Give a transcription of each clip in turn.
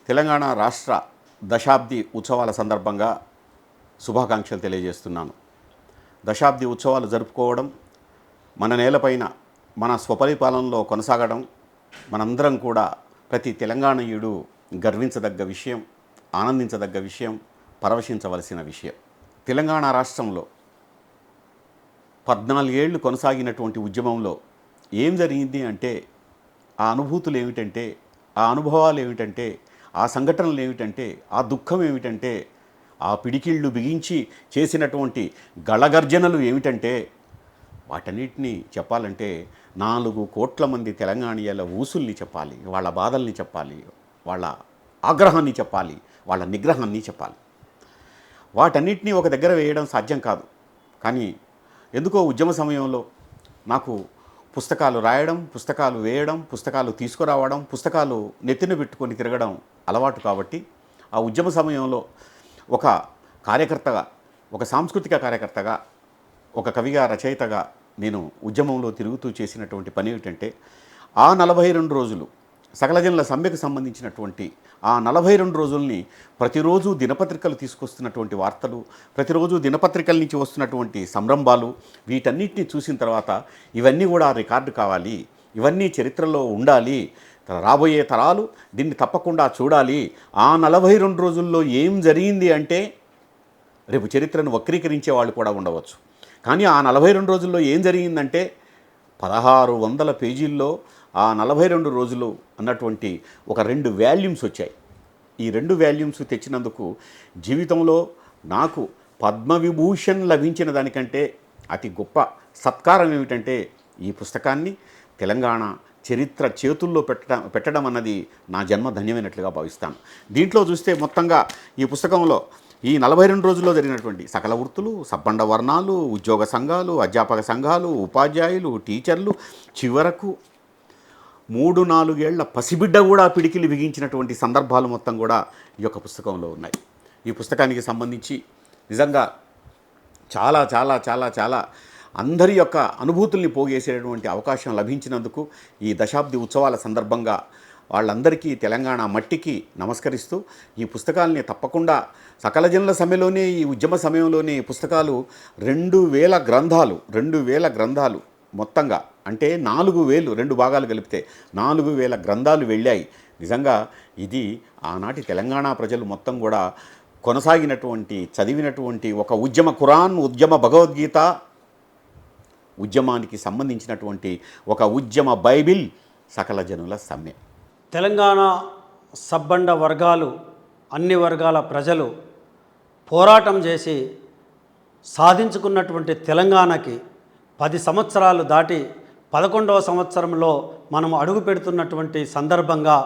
తెలంగాణ రాష్ట్ర దశాబ్ది ఉత్సవాల సందర్భంగా శుభాకాంక్షలు తెలియజేస్తున్నాను. దశాబ్ది ఉత్సవాలు జరుపుకోవడం, మన నేలపైన మన స్వపరిపాలనలో కొనసాగడం మనందరం కూడా ప్రతి తెలంగాణీయుడు గర్వించదగ్గ విషయం, ఆనందించదగ్గ విషయం, పరవశించవలసిన విషయం. తెలంగాణ రాష్ట్రంలో 14 ఏళ్ళు కొనసాగినటువంటి ఉద్యమంలో ఏం జరిగింది అంటే, ఆ అనుభూతులు ఏమిటంటే, ఆ అనుభవాలు ఏమిటంటే, ఆ సంఘటనలు ఏమిటంటే, ఆ దుఃఖం ఏమిటంటే, ఆ పిడికిళ్ళు బిగించి చేసినటువంటి గళగర్జనలు ఏమిటంటే, వాటన్నిటినీ చెప్పాలంటే 4 కోట్ల మంది తెలంగాణీయుల ఊసుల్ని చెప్పాలి, వాళ్ళ బాధల్ని చెప్పాలి, వాళ్ళ ఆగ్రహాన్ని చెప్పాలి, వాళ్ళ నిగ్రహాన్ని చెప్పాలి. వాటన్నిటినీ ఒక దగ్గర వేయడం సాధ్యం కాదు. కానీ ఎందుకో ఉద్యమ సమయంలో నాకు పుస్తకాలు రాయడం, పుస్తకాలు వేయడం, పుస్తకాలు తీసుకురావడం, పుస్తకాలు నెత్తిన పెట్టుకొని తిరగడం అలవాటు. కాబట్టి ఆ ఉద్యమ సమయంలో ఒక కార్యకర్తగా, ఒక సాంస్కృతిక కార్యకర్తగా, ఒక కవిగా, రచయితగా నేను ఉద్యమంలో తిరుగుతూ చేసినటువంటి పని ఏమిటంటే, ఆ 42 రోజులు సకల జనుల సమ్మెకు సంబంధించినటువంటి ఆ 42 రోజుల్ని ప్రతిరోజు దినపత్రికలు తీసుకొస్తున్నటువంటి వార్తలు, ప్రతిరోజు దినపత్రికల నుంచి వస్తున్నటువంటి సంరంభాలు, వీటన్నిటిని చూసిన తర్వాత ఇవన్నీ కూడా రికార్డు కావాలి, ఇవన్నీ చరిత్రలో ఉండాలి, రాబోయే తరాలు దీన్ని తప్పకుండా చూడాలి. ఆ 42 రోజుల్లో ఏం జరిగింది అంటే రేపు చరిత్రను వక్రీకరించే వాళ్ళు కూడా ఉండవచ్చు. కానీ ఆ 42 రోజుల్లో ఏం జరిగిందంటే 1600 పేజీల్లో ఆ 42 రోజులు అన్నటువంటి ఒక 2 వాల్యూమ్స్ వచ్చాయి. ఈ 2 వాల్యూమ్స్ తెచ్చినందుకు జీవితంలో నాకు పద్మవిభూషణ్ లభించిన దానికంటే అతి గొప్ప సత్కారం ఏమిటంటే, ఈ పుస్తకాన్ని తెలంగాణ చరిత్ర చేతుల్లో పెట్టడం అన్నది నా జన్మ ధన్యమైనట్లుగా భావిస్తాను. దీంట్లో చూస్తే మొత్తంగా ఈ పుస్తకంలో ఈ 42 రోజుల్లో జరిగినటువంటి సకల వృత్తులు, సబ్బండ వర్ణాలు, ఉద్యోగ సంఘాలు, అధ్యాపక సంఘాలు, ఉపాధ్యాయులు, టీచర్లు, చివరకు 3-4 ఏళ్ల పసిబిడ్డ కూడా పిడికిలి బిగించినటువంటి సందర్భాలు మొత్తం కూడా ఈ యొక్క పుస్తకంలో ఉన్నాయి. ఈ పుస్తకానికి సంబంధించి నిజంగా చాలా చాలా చాలా చాలా అందరి యొక్క అనుభూతుల్ని పోగేసేటువంటి అవకాశం లభించినందుకు ఈ దశాబ్ది ఉత్సవాల సందర్భంగా వాళ్ళందరికీ, తెలంగాణ మట్టికి నమస్కరిస్తూ ఈ పుస్తకాలని తప్పకుండా సకల జనుల సమ్మెలోనే, ఈ ఉద్యమ సమయంలోనే ఈ పుస్తకాలు 2000 గ్రంథాలు మొత్తంగా, అంటే 4000, 2 భాగాలు కలిపితే 4000 గ్రంథాలు వెళ్ళాయి. నిజంగా ఇది ఆనాటి తెలంగాణ ప్రజలు మొత్తం కూడా కొనసాగినటువంటి, చదివినటువంటి ఒక ఉద్యమ ఖురాన్, ఉద్యమ భగవద్గీత, ఉద్యమానికి సంబంధించినటువంటి ఒక ఉద్యమ బైబిల్ సకల జనుల సమ్మె. తెలంగాణ సబ్బండ వర్గాలు, అన్ని వర్గాల ప్రజలు పోరాటం చేసి సాధించుకున్నటువంటి తెలంగాణకి 10 సంవత్సరాలు దాటి 11వ సంవత్సరంలో మనం అడుగు పెడుతున్నటువంటి సందర్భంగా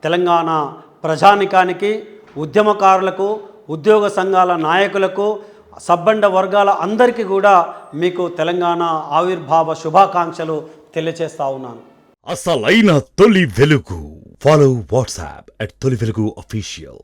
తెలంగాణ ప్రజానికానికి, ఉద్యమకారులకు, ఉద్యోగ సంఘాల నాయకులకు, సబ్బండ వర్గాల అందరికీ కూడా మీకు తెలంగాణ ఆవిర్భావ శుభాకాంక్షలు తెలియజేస్తా ఉన్నాను. అసలైన తొలి వెలుగు. ఫాలో వాట్సాప్ @తొలి వెలుగు official.